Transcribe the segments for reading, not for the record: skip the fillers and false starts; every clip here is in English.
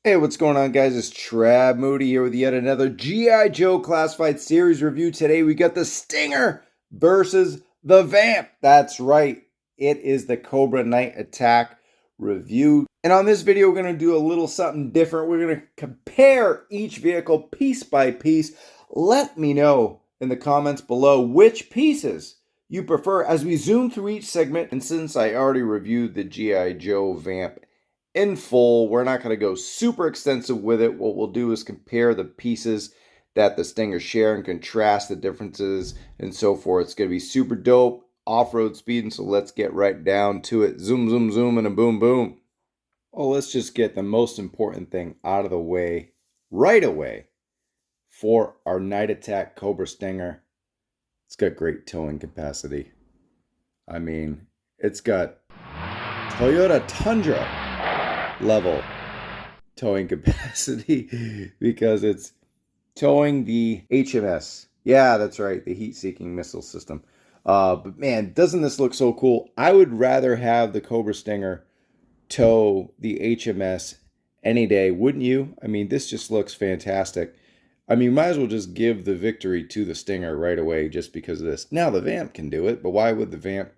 Hey, what's going on, guys? It's Trav Moody here with yet another G.I. Joe Classified Series review. Today we got the Stinger versus the Vamp. That's right, it is the Cobra Night Attack review. And on this video, we're going to do a little something different. We're going to compare each vehicle piece by piece. Let me know in the comments below which pieces you prefer as we zoom through each segment. And since I already reviewed the G.I. Joe Vamp in full, we're not going to go super extensive with it. What we'll do is compare the pieces that the Stingers share and contrast the differences and so forth. It's going to be super dope, off-road speed, and so let's get right down to it. Zoom, zoom, zoom, and a boom, boom. Well, let's just get the most important thing out of the way right away for our Night Attack Cobra Stinger. It's got great towing capacity. I mean, it's got Toyota Tundra level towing capacity because it's towing the HMS. Yeah, that's right, the heat-seeking missile system. But man, doesn't this look so cool? I would rather have the Cobra Stinger tow the HMS any day, wouldn't you? I mean, this just looks fantastic. I mean, might as well just give the victory to the Stinger right away just because of this. Now, the Vamp can do it, but why would the Vamp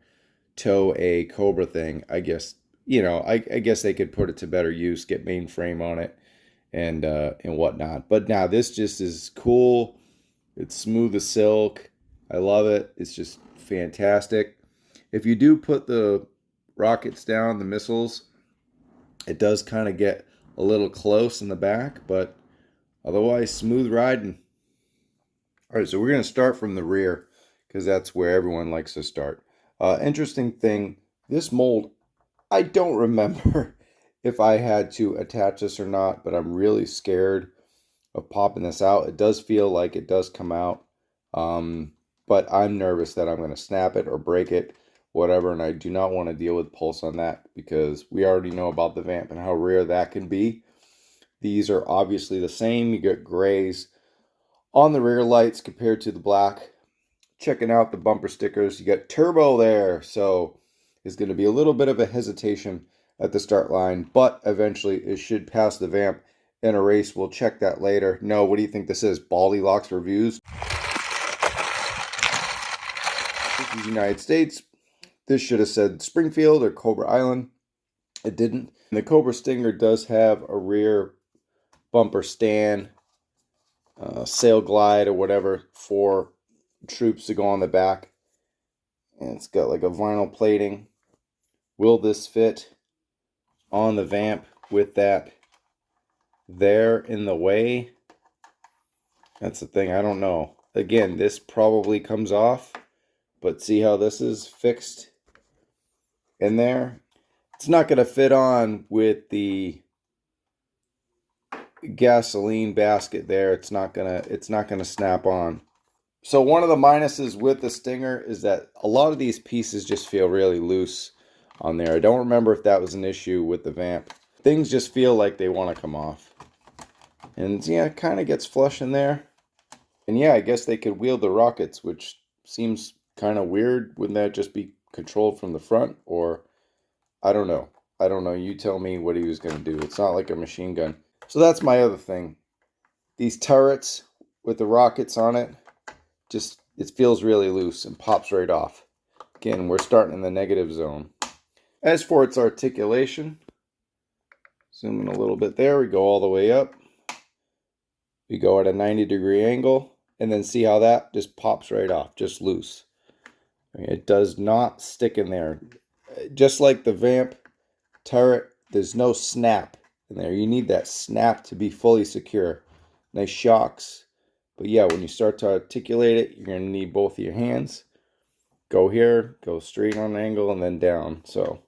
tow a Cobra thing? I guess, I guess they could put it to better use, get mainframe on it and whatnot. But now this just is cool. It's smooth as silk. I love it. It's just fantastic. If you do put the rockets down, the missiles, it does kind of get a little close in the back, but otherwise smooth riding. All right, so we're going to start from the rear because that's where everyone likes to start. Interesting thing, this mold, I don't remember if I had to attach this or not, but I'm really scared of popping this out. It does feel like it does come out, but I'm nervous that I'm going to snap it or break it, whatever, and I do not want to deal with pulse on that because we already know about the Vamp and how rare that can be. These are obviously the same. You get grays on the rear lights compared to the black. Checking out the bumper stickers, you got turbo there, so it's going to be a little bit of a hesitation at the start line, but eventually it should pass the Vamp in a race. We'll check that later. No, what do you think this is? Baldy Locks Reviews. This is United States. This should have said Springfield or Cobra Island. It didn't. And the Cobra Stinger does have a rear bumper stand, sail glide or whatever for troops to go on the back. And it's got like a vinyl plating. Will this fit on the Vamp with that there in the way? That's the thing, I don't know. Again, this probably comes off, but see how this is fixed in there? It's not going to fit on with the gasoline basket there. It's not gonna snap on. So one of the minuses with the Stinger is that a lot of these pieces just feel really loose on there. I don't remember if that was an issue with the Vamp. Things just feel like they want to come off. And yeah, it kind of gets flush in there. And yeah, I guess they could wield the rockets, which seems kind of weird. Wouldn't that just be controlled from the front? Or, I don't know. I don't know. You tell me what he was going to do. It's not like a machine gun. So that's my other thing. These turrets with the rockets on it, just, it feels really loose and pops right off. Again, we're starting in the negative zone. As for its articulation, zoom in a little bit there. We go all the way up. We go at a 90-degree angle, and then see how that just pops right off, just loose. It does not stick in there. Just like the Vamp turret, there's no snap in there. You need that snap to be fully secure. Nice shocks. But yeah, when you start to articulate it, you're going to need both of your hands. Go here, go straight on an angle, and then down. So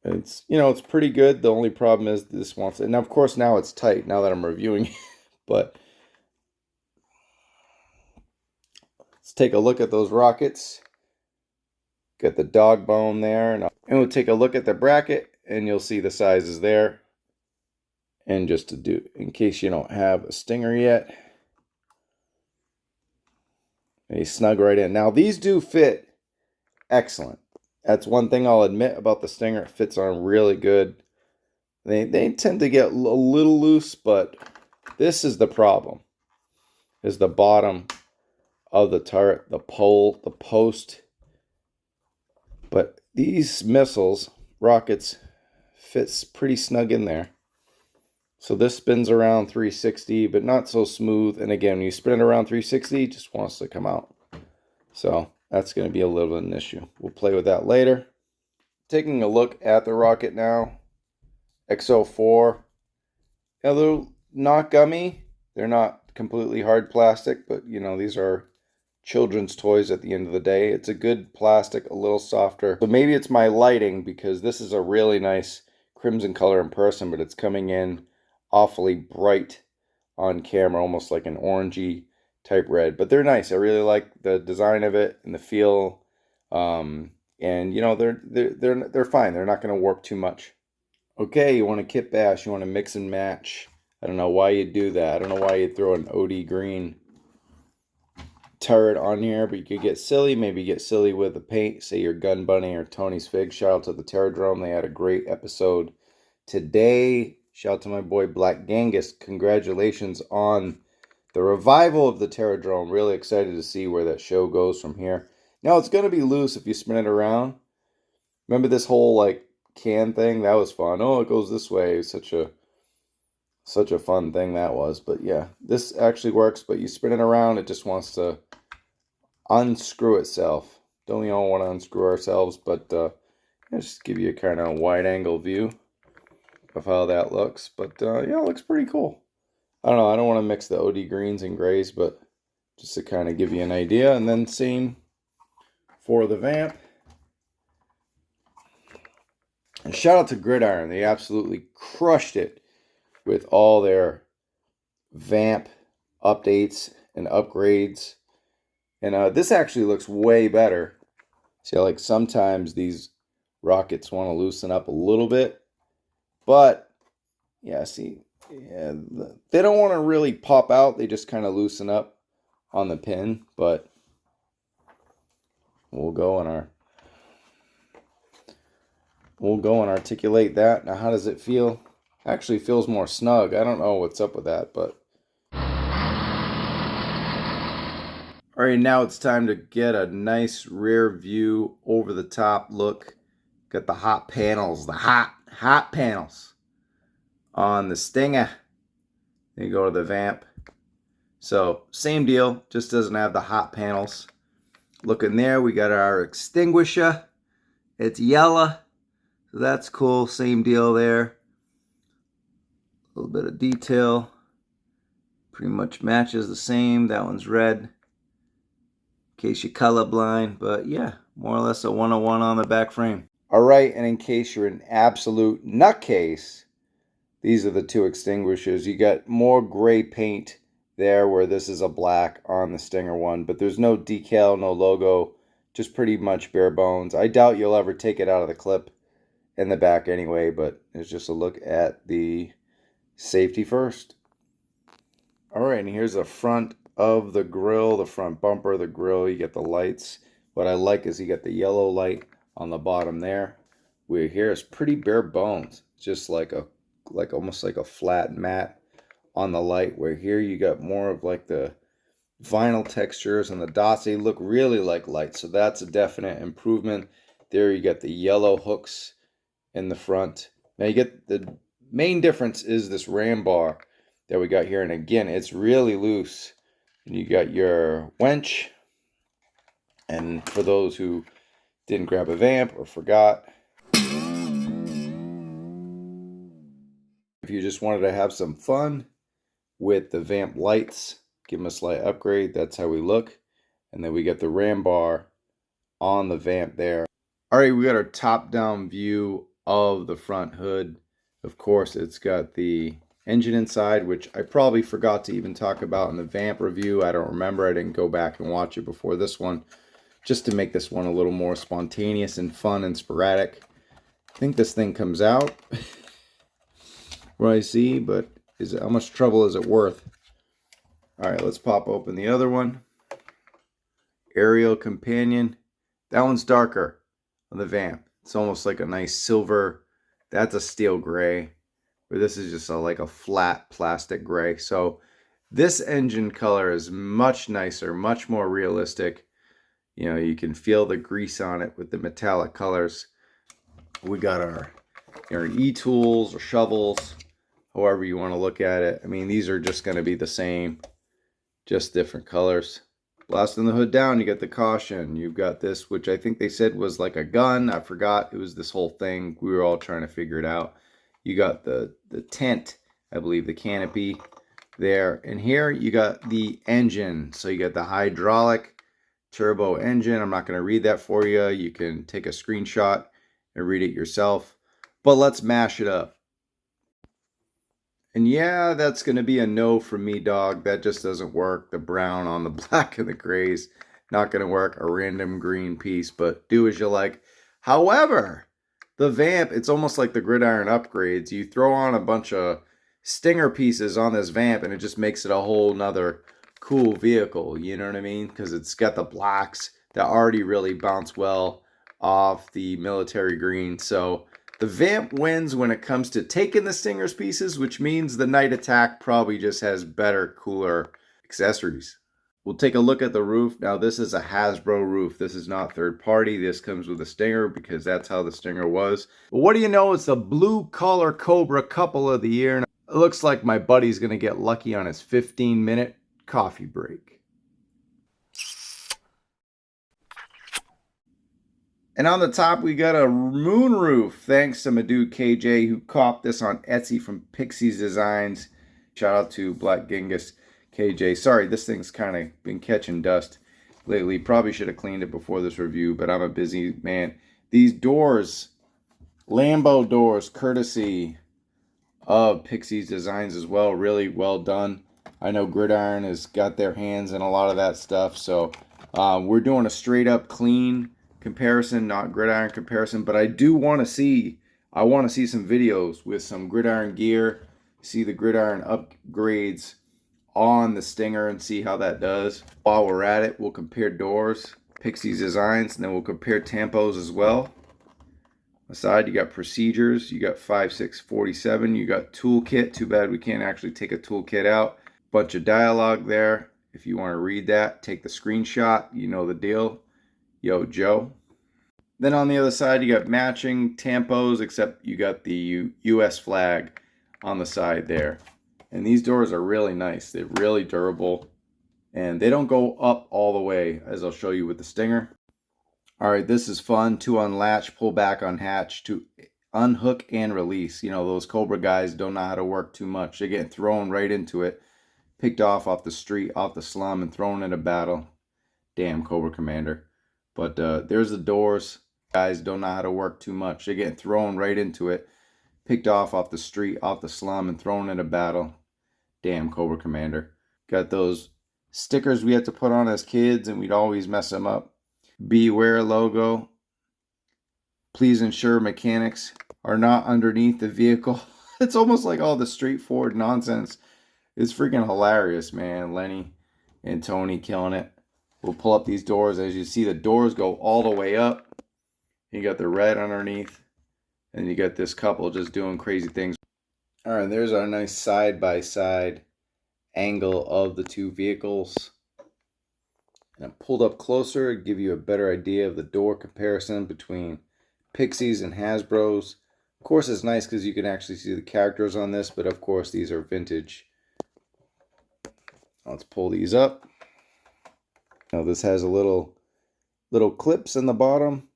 it's, it's pretty good. The only problem is this wants it. And of course now it's tight now that I'm reviewing it. But let's take a look at those rockets. Got the dog bone there. And we'll take a look at the bracket and you'll see the sizes there. And just to do, in case you don't have a Stinger yet, they snug right in. Now these do fit excellent. That's one thing I'll admit about the Stinger. It fits on really good. They tend to get a little loose, but this is the problem, is the bottom of the turret, the pole, the post. But these missiles, rockets, fits pretty snug in there. So this spins around 360, but not so smooth. And again, when you spin it around 360, it just wants to come out. So that's going to be a little bit of an issue. We'll play with that later. Taking a look at the rocket now. XO4. Now, they're not gummy. They're not completely hard plastic, but you know, these are children's toys at the end of the day. It's a good plastic, a little softer. So maybe it's my lighting, because this is a really nice crimson color in person, but it's coming in awfully bright on camera, almost like an orangey type red. But they're nice. I really like the design of it and the feel. And you know, they're fine. They're not going to warp too much. Okay, you want to kit bash, you want to mix and match. I don't know why you'd do that. I don't know why you'd throw an OD green turret on here, but you could get silly. Maybe get silly with the paint. Say your Gun Bunny or Tony's Fig. Shout out to the Terradrome. They had a great episode today. Shout out to my boy Black Genghis. Congratulations on the revival of the Terradrome. Really excited to see where that show goes from here. Now, it's going to be loose if you spin it around. Remember this whole like can thing? That was fun. Oh, it goes this way. Such a fun thing that was. But yeah, this actually works, but you spin it around, it just wants to unscrew itself. Don't we all want to unscrew ourselves? But just give you a kind of wide angle view of how that looks. But yeah, it looks pretty cool. I don't know, I don't want to mix the OD greens and grays, but just to kind of give you an idea. And then same for the Vamp. And shout out to Gridiron. They absolutely crushed it with all their Vamp updates and upgrades. And this actually looks way better. See, like sometimes these rockets want to loosen up a little bit. But, yeah, see, yeah, they don't want to really pop out. They just kind of loosen up on the pin. But we'll go and articulate that. Now, how does it feel? Actually feels more snug. I don't know what's up with that, but all right, now it's time to get a nice rear view over the top look. Got the hot panels, the hot panels on the Stinger. Then you go to the Vamp. So same deal, just doesn't have the hot panels. Looking there, we got our extinguisher. It's yellow, so that's cool. Same deal there. A little bit of detail. Pretty much matches the same. That one's red. In case you're colorblind, but yeah, more or less a 101 on the back frame. All right, and in case you're an absolute nutcase, these are the two extinguishers. You got more gray paint there where this is a black on the Stinger one, but there's no decal, no logo, just pretty much bare bones. I doubt you'll ever take it out of the clip in the back anyway, but it's just a look at the safety first. All right, and here's the front of the grill, the front bumper of the grill. You get the lights. What I like is you get the yellow light on the bottom there. Where here is pretty bare bones, just like almost like a flat mat on the light. Where here you got more of like the vinyl textures, and the dots, they look really like lights. So that's a definite improvement. There you get the yellow hooks in the front. Now you get the main difference is this ram bar that we got here, and again, it's really loose. And you got your winch, and for those who didn't grab a Vamp or forgot, if you just wanted to have some fun with the Vamp lights, give them a slight upgrade. That's how we look. And then we got the ram bar on the Vamp there. All right, we got our top-down view of the front hood. Of course, it's got the engine inside, which I probably forgot to even talk about in the Vamp review. I don't remember. I didn't go back and watch it before this one, just to make this one a little more spontaneous and fun and sporadic. I think this thing comes out. What I see, but how much trouble is it worth? All right, let's pop open the other one. Aerial companion. That one's darker on the Vamp. It's almost like a nice silver. That's a steel gray. where this is just like a flat plastic gray. So this engine color is much nicer, much more realistic. You know, you can feel the grease on it with the metallic colors. We got our e-tools or shovels, however you want to look at it. I mean, these are just going to be the same, just different colors. Blasting the hood down, you got the caution. You've got this, which I think they said was like a gun. I forgot. It was this whole thing. We were all trying to figure it out. You got the tent, I believe, the canopy there. And here you got the engine. So you got the hydraulic turbo engine. I'm not going to read that for you. You can take a screenshot and read it yourself. But let's mash it up. And yeah, that's going to be a no from me, dog. That just doesn't work. The brown on the black and the grays, not going to work. A random green piece, but do as you like. However, the Vamp, it's almost like the Gridiron upgrades. You throw on a bunch of stinger pieces on this Vamp and it just makes it a whole nother cool vehicle. You know what I mean? Because it's got the blacks that already really bounce well off the military green. So the Vamp wins when it comes to taking the Stinger's pieces, which means the Night Attack probably just has better, cooler accessories. We'll take a look at the roof. Now, this is a Hasbro roof. This is not third party. This comes with a Stinger because that's how the Stinger was. But what do you know? It's the blue collar Cobra couple of the year. And it looks like my buddy's going to get lucky on his 15-minute coffee break. And on the top, we got a moon roof, thanks to my dude KJ, who copped this on Etsy from Pixies Designs. Shout out to Black Genghis KJ. Sorry, this thing's kind of been catching dust lately. Probably should have cleaned it before this review, but I'm a busy man. These doors, Lambo doors, courtesy of Pixies Designs as well. Really well done. I know Gridiron has got their hands in a lot of that stuff, so we're doing a straight up clean comparison, not Gridiron comparison, but I do want to see, some videos with some Gridiron gear, see the Gridiron upgrades on the Stinger and see how that does. While we're at it, we'll compare doors, Pixies Designs, and then we'll compare tampos as well. Aside, you got procedures, you got 5647, you got toolkit. Too bad we can't actually take a toolkit out. Bunch of dialogue there. If you want to read that, take the screenshot. You know the deal. Yo, Joe. Then on the other side, you got matching tampos, except you got the US flag on the side there. And these doors are really nice. They're really durable. And they don't go up all the way, as I'll show you with the Stinger. All right, this is fun. To unlatch, pull back, unhatch, to unhook and release. You know, those Cobra guys don't know how to work too much. They're getting thrown right into it. Picked off the street, off the slum, and thrown in a battle. Damn, Cobra Commander. But there's the doors. Guys don't know how to work too much. They're getting thrown right into it. Picked off the street, off the slum, and thrown in a battle. Damn, Cobra Commander. Got those stickers we had to put on as kids, and we'd always mess them up. Beware logo. Please ensure mechanics are not underneath the vehicle. It's almost like all the straightforward nonsense. It's freaking hilarious, man. Lenny and Tony killing it. We'll pull up these doors. As you see, the doors go all the way up. You got the red underneath. And you got this couple just doing crazy things. All right, there's our nice side-by-side angle of the two vehicles. And I pulled up closer to give you a better idea of the door comparison between Pixies and Hasbro's. Of course, it's nice because you can actually see the characters on this, but of course, these are vintage. Let's pull these up. Now this has a little clips in the bottom.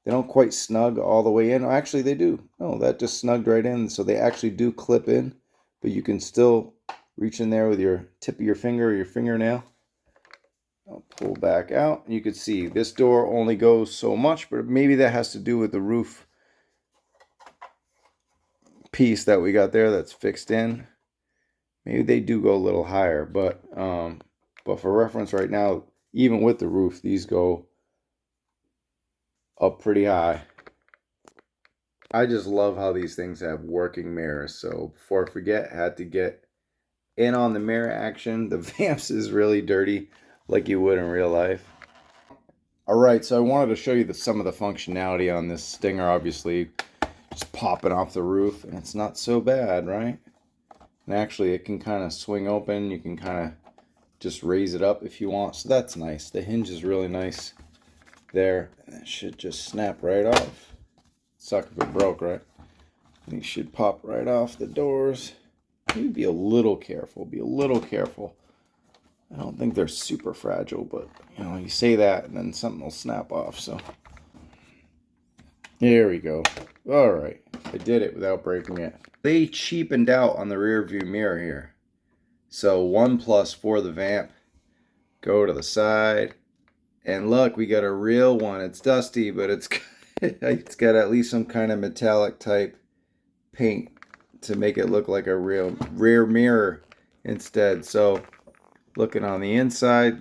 They don't quite snug all the way in. Actually, they do. No, that just snugged right in. So they actually do clip in, but you can still reach in there with your tip of your finger or your fingernail. I'll pull back out. You can see this door only goes so much, but maybe that has to do with the roof piece that we got there that's fixed in. Maybe they do go a little higher, but for reference right now, even with the roof, these go up pretty high. I just love how these things have working mirrors. So before I forget, I had to get in on the mirror action. The Vamps is really dirty, like you would in real life. All right, so I wanted to show you some of the functionality on this Stinger. Obviously, just popping off the roof, and it's not so bad, right? And actually, it can kind of swing open. You can kind of just raise it up if you want. So that's nice. The hinge is really nice there. And it should just snap right off. Suck if it broke, right? And you should pop right off the doors. Maybe be a little careful. Be a little careful. I don't think they're super fragile, but you know, you say that and then something will snap off. So there we go. All right, I did it without breaking it. They cheapened out on the rear view mirror here. So 1+ for the VAMP. Go to the side, and look, we got a real one. It's dusty, but it's got at least some kind of metallic type paint to make it look like a real rear mirror instead. So looking on the inside,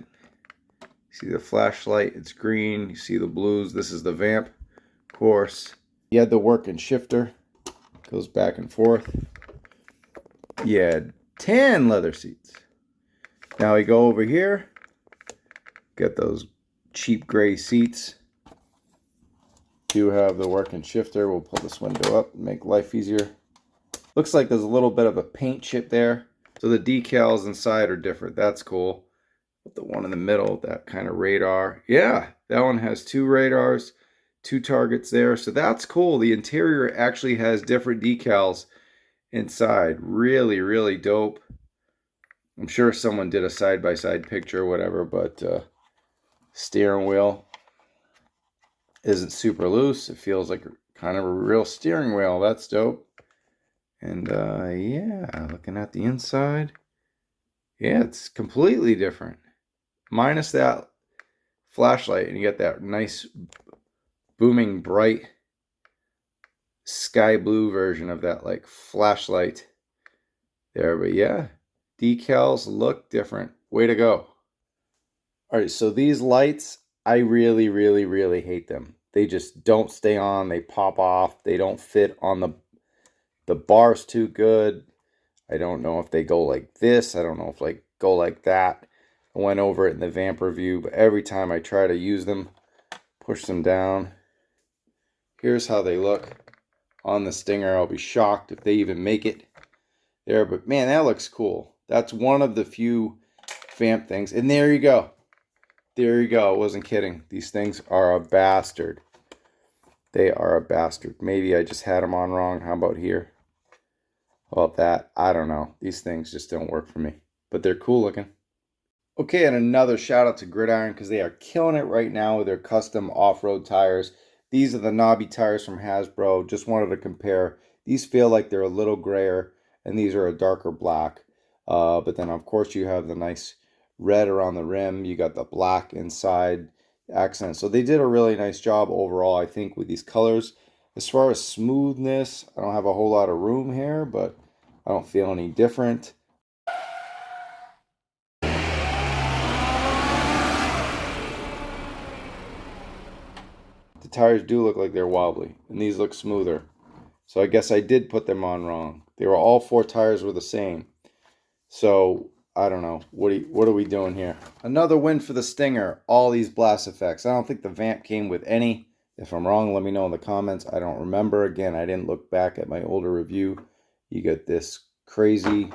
you see the flashlight, it's green. You see the blues. This is the VAMP, of course. You had the working shifter, goes back and forth. You had 10 leather seats. Now we go over here, got those cheap gray seats. Do have the working shifter. We'll pull this window up and make life easier. Looks like there's a little bit of a paint chip there. So the decals inside are different. That's cool. But the one in the middle, that kind of radar. Yeah, that one has 2 radars, 2 targets there. So that's cool. The interior actually has different decals inside. Really, really dope. I'm sure someone did a side-by-side picture or whatever, but steering wheel isn't super loose. It feels like kind of a real steering wheel. That's dope. And yeah, looking at the inside, yeah, it's completely different. Minus that flashlight, and you get that nice booming bright sky blue version of that like flashlight there. But yeah, decals look different. Way to go. All right, so these lights, I really, really, really hate them. They just don't stay on. They pop off. They don't fit on the bar's too good. I don't know if they go like this. I don't know if like go like that. I went over it in the VAMP review, but every time I try to use them, push them down. Here's how they look on the Stinger. I'll be shocked if they even make it there, but man, that looks cool. That's one of the few VAMP things. And there you go. There you go. I wasn't kidding. These things are a bastard. They are a bastard. Maybe I just had them on wrong. How about here? How about that? I don't know. These things just don't work for me. But they're cool looking. Okay, and another shout out to Gridiron because they are killing it right now with their custom off-road tires. These are the knobby tires from Hasbro. Just wanted to compare. These feel like they're a little grayer, and these are a darker black. But then, of course, you have the nice red around the rim. You got the black inside accent. So they did a really nice job overall, I think, with these colors. As far as smoothness, I don't have a whole lot of room here, but I don't feel any different. The tires do look like they're wobbly, and these look smoother. So I guess I did put them on wrong. They were all 4 tires were the same. So I don't know. What are we doing here? Another win for the Stinger. All these blast effects. I don't think the VAMP came with any. If I'm wrong, let me know in the comments. I don't remember. Again, I didn't look back at my older review. You get this crazy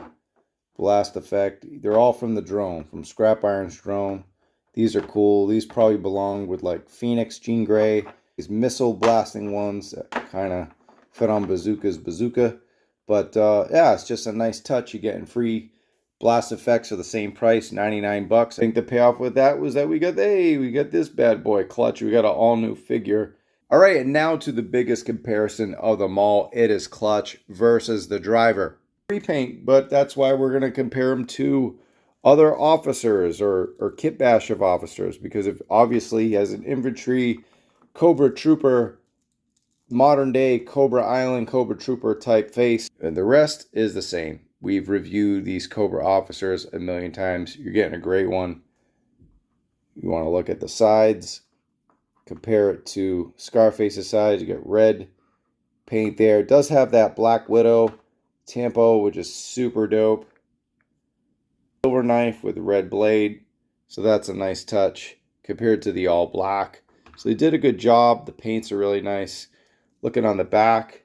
blast effect. They're all from the drone, from Scrap Iron's drone. These are cool. These probably belong with like Phoenix, Jean Grey. These missile blasting ones that kind of fit on Bazooka's bazooka. But yeah, it's just a nice touch. You're getting free blast effects for the same price, 99 bucks. I think the payoff with that was that we got this bad boy Clutch. We got an all new figure. All right, and now to the biggest comparison of them all. It is Clutch versus the Driver. Repaint, but that's why we're going to compare them to other officers or kit bash of officers, because if obviously he has an infantry Cobra Trooper, modern day Cobra Island Cobra Trooper type face, and the rest is the same. We've reviewed these Cobra officers a million times. You're getting a great one. You want to look at the sides, compare it to Scarface's sides. You get red paint there. It does have that Black Widow Tampo, which is super dope. Silver knife with red blade. So that's a nice touch compared to the all black. So they did a good job. The paints are really nice. Looking on the back,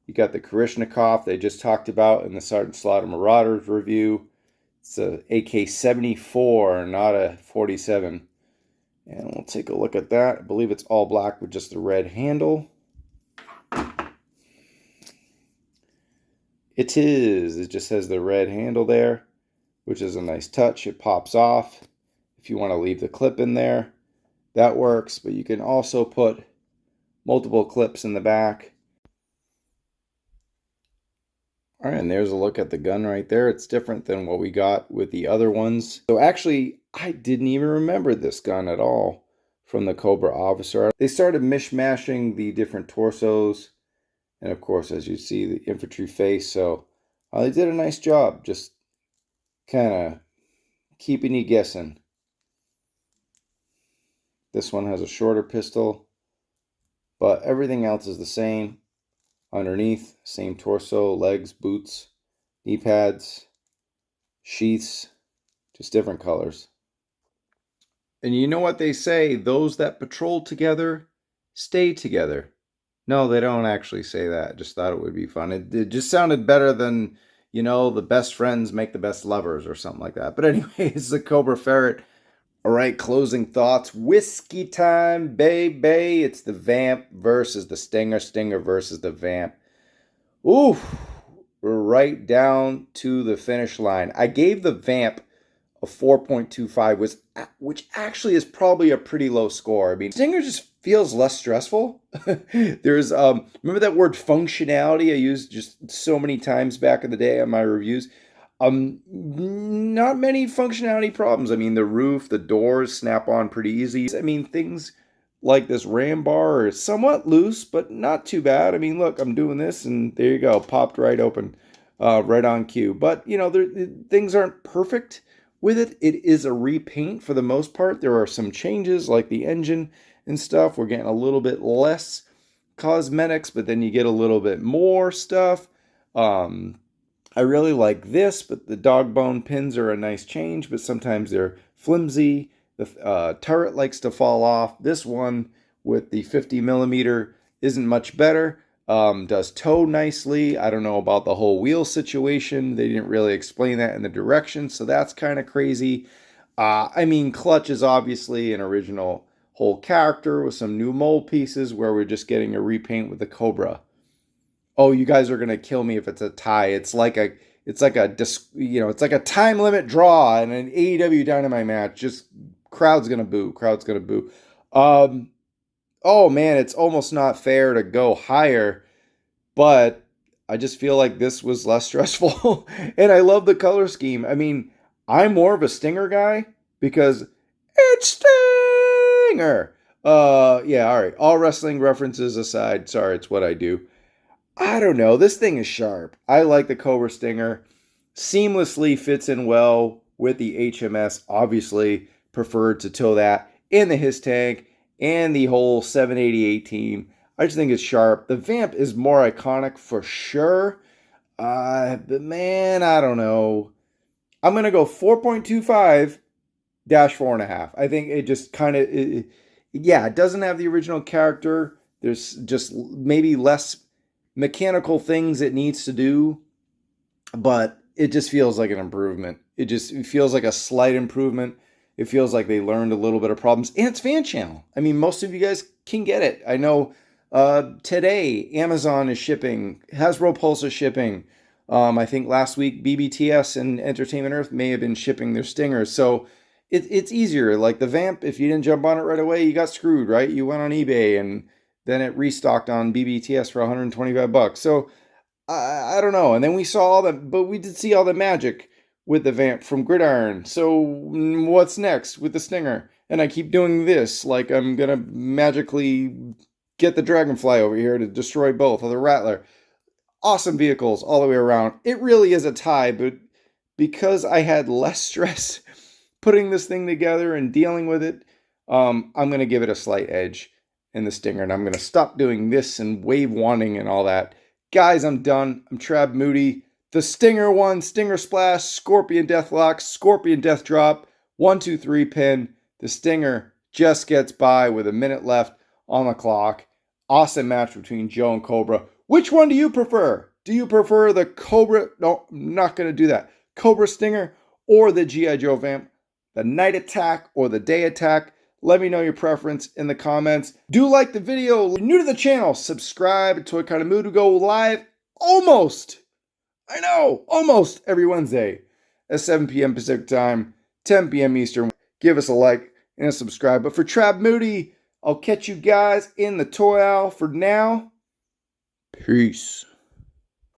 You got the Karishnikov they just talked about in the Sergeant Slaughter Marauders review. It's a AK-74, not a 47. And we'll take a look at that. I believe it's all black with just the red handle. It is. It just has the red handle there, which is a nice touch. It pops off. If you want to leave the clip in there, that works. But you can also put multiple clips in the back. All right, and there's a look at the gun right there. It's different than what we got with the other ones. So actually, I didn't even remember this gun at all from the Cobra officer. They started mishmashing the different torsos. And of course, as you see, the infantry face. So they did a nice job just kind of keeping you guessing. This one has a shorter pistol, but everything else is the same. Underneath, same torso, legs, boots, knee pads, sheaths, just different colors. And you know what they say, those that patrol together stay together. No, they don't actually say that. Just thought it would be fun. It just sounded better than, you know, the best friends make the best lovers or something like that. But anyway, it's the Cobra Ferret. All right, closing thoughts. Whiskey time, baby. It's the Vamp versus the Stinger. Stinger versus the Vamp. Ooh, we're right down to the finish line. I gave the Vamp a 4.25, which actually is probably a pretty low score. I mean, Stinger just feels less stressful. There's remember that word functionality I used just so many times back in the day on my reviews. Not many functionality problems. I mean, the roof, the doors snap on pretty easy. I mean, things like this ram bar are somewhat loose, but not too bad. I mean, look, I'm doing this, and there you go, popped right open, right on cue. But you know, things aren't perfect with it. It is a repaint for the most part. There are some changes like the engine and stuff. We're getting a little bit less cosmetics, but then you get a little bit more stuff. I really like this, but the dog bone pins are a nice change, but sometimes they're flimsy. The turret likes to fall off. This one with the 50 millimeter isn't much better. Does tow nicely. I don't know about the whole wheel situation. They didn't really explain that in the directions, so that's kind of crazy. I mean, Clutch is obviously an original whole character with some new mold pieces where we're just getting a repaint with the Cobra. Oh, you guys are gonna kill me if it's a tie. It's like a time limit draw in an AEW Dynamite match. Just crowd's gonna boo. Crowd's gonna boo. Oh man, it's almost not fair to go higher, but I just feel like this was less stressful. And I love the color scheme. I mean, I'm more of a Stinger guy because it's Stinger. Yeah, all right. All wrestling references aside, sorry, it's what I do. I don't know. This thing is sharp. I like the Cobra Stinger. Seamlessly fits in well with the HMS. Obviously, preferred to tow that in the HISS tank and the whole 788 team. I just think it's sharp. The Vamp is more iconic for sure. But man, I don't know. I'm going to go 4.25 dash 4.5. I think it just kind of, yeah, it doesn't have the original character. There's just maybe less mechanical things it needs to do, but it just feels like an improvement. It feels like a slight improvement. It feels like they learned a little bit of problems, and it's fan channel. I mean, most of you guys can get it. I know today Amazon is shipping, Hasbro Pulse is shipping. I think last week BBTS and Entertainment Earth may have been shipping their Stingers. So it's easier. Like the Vamp, if you didn't jump on it right away, you got screwed, right? You went on eBay and then it restocked on BBTS for 125 bucks. So I don't know. And then we saw all that, but we did see all the magic with the Vamp from Gridiron. So what's next with the Stinger? And I keep doing this, like I'm gonna magically get the Dragonfly over here to destroy both, or the Rattler. Awesome vehicles all the way around. It really is a tie, but because I had less stress putting this thing together and dealing with it, I'm gonna give it a slight edge in the Stinger, and I'm going to stop doing this and wave wanting and all that. Guys, I'm done. I'm Trav Moody. The Stinger won, Stinger Splash, Scorpion Deathlock, Scorpion Death Drop, 1, 2, 3 pin. The Stinger just gets by with a minute left on the clock. Awesome match between Joe and Cobra. Which one do you prefer? Do you prefer the Cobra? No, I'm not going to do that. Cobra Stinger or the G.I. Joe Vamp? The night attack or the day attack? Let me know your preference in the comments. Do like the video. If you're new to the channel, subscribe. Toy Kind of Mood. We go live almost, I know, almost every Wednesday at 7 p.m. Pacific time, 10 p.m. Eastern. Give us a like and a subscribe. But for Trap Moody, I'll catch you guys in the toy aisle. For now, peace.